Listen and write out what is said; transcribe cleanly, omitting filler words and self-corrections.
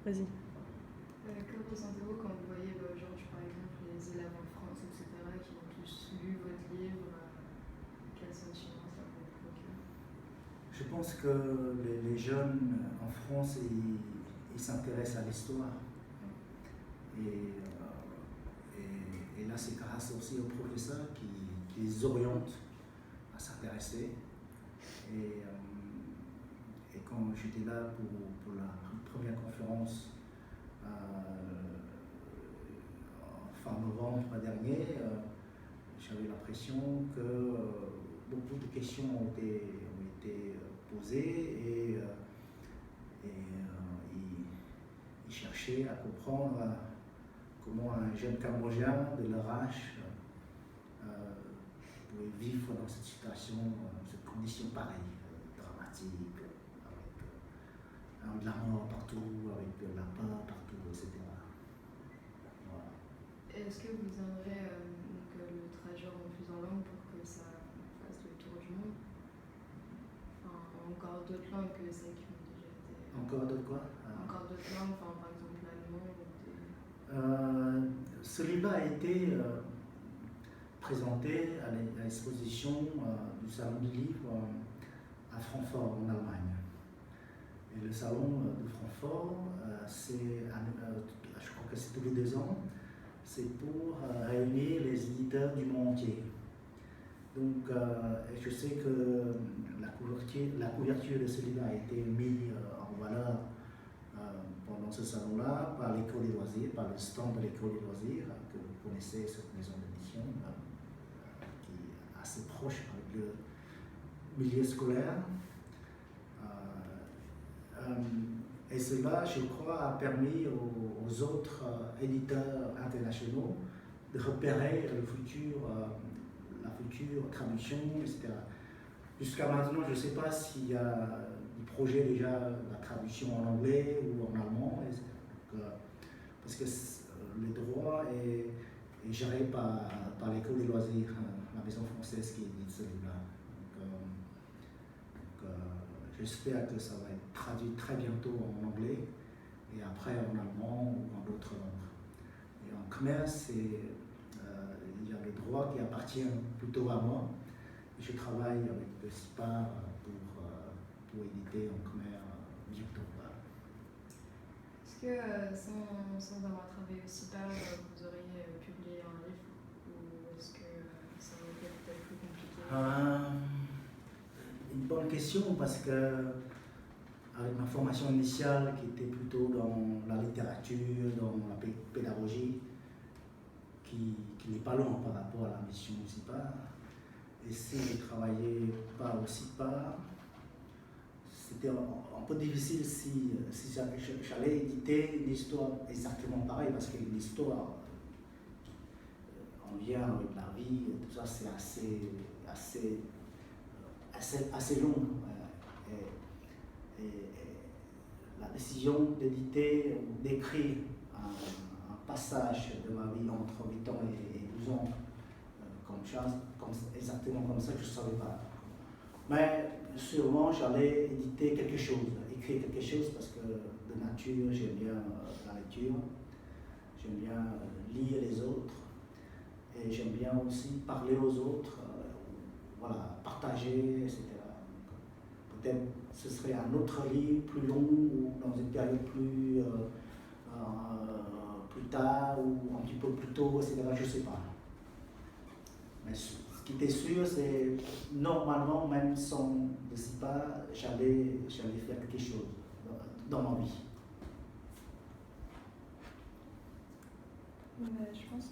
Vas-y. Que ressentez-vous quand vous voyez, genre, par exemple, les élèves en France, etc., qui ont tous lu votre livre? Quel sentiment ça vous procure? Je pense que les jeunes en France, ils s'intéressent à l'histoire. Et là, c'est grâce aussi aux professeurs qui les orientent à s'intéresser. Et quand j'étais là pour la première conférence fin novembre dernier, j'avais l'impression que beaucoup de questions ont été posées et ils cherchaient à comprendre comment un jeune Cambodgien de leur âge pouvait vivre dans cette situation, cette condition pareille, dramatique, avec la mort partout, avec la peur partout, etc. Voilà. Est-ce que vous aimeriez que le trajet en plusieurs langues pour que ça fasse le tour du monde? Enfin, encore d'autres langues que celles qui ont déjà été. Encore d'autres quoi? Encore d'autres langues, enfin, par exemple l'allemand Ce livre a été présenté à l'exposition du Salon du Livre à Francfort, en Allemagne. Et le Salon de Francfort, je crois que c'est tous les 2 ans, c'est pour réunir les éditeurs du monde entier. Donc, je sais que la couverture de ce livre a été mise en valeur pendant ce salon-là par l'école des loisirs, par le stand de l'école des loisirs, que vous connaissez, cette maison d'édition qui est assez proche avec le milieu scolaire. Et cela, je crois, a permis aux autres éditeurs internationaux de repérer la future traduction, etc. Jusqu'à maintenant, je ne sais pas s'il y a des projets déjà, la traduction en anglais ou en allemand, parce que le droit est géré par l'école des loisirs, la maison française qui édite ce livre-là. J'espère que ça va être traduit très bientôt en anglais et après en allemand ou en d'autres langues. Et en khmer, il y a le droit qui appartient plutôt à moi. Et je travaille avec le CIPAR pour éditer en khmer bientôt. Est-ce que sans avoir travaillé au CIPAR, vous auriez publié un livre, ou est-ce que ça aurait été peut-être plus compliqué? Une bonne question, parce que avec ma formation initiale qui était plutôt dans la littérature, dans la pédagogie, qui n'est pas loin par rapport à la mission du CIPAR, et si je ne travaillais pas au CIPAR, c'était un peu difficile si j'allais éditer une histoire exactement pareille, parce qu'une histoire en lien avec la vie, tout ça, c'est assez long. Et la décision d'éditer ou d'écrire un passage de ma vie entre 8 ans et 12 ans, exactement comme ça, je ne savais pas. Mais sûrement, j'allais éditer quelque chose, écrire quelque chose, parce que de nature, j'aime bien la lecture, j'aime bien lire les autres, et j'aime bien aussi parler aux autres, partager, etc. Peut-être ce serait un autre livre plus long ou dans une période plus tard ou un petit peu plus tôt, etc. Je ne sais pas. Mais ce qui était sûr, c'est normalement, même sans le CIPAR, j'allais faire quelque chose dans ma vie. Je pense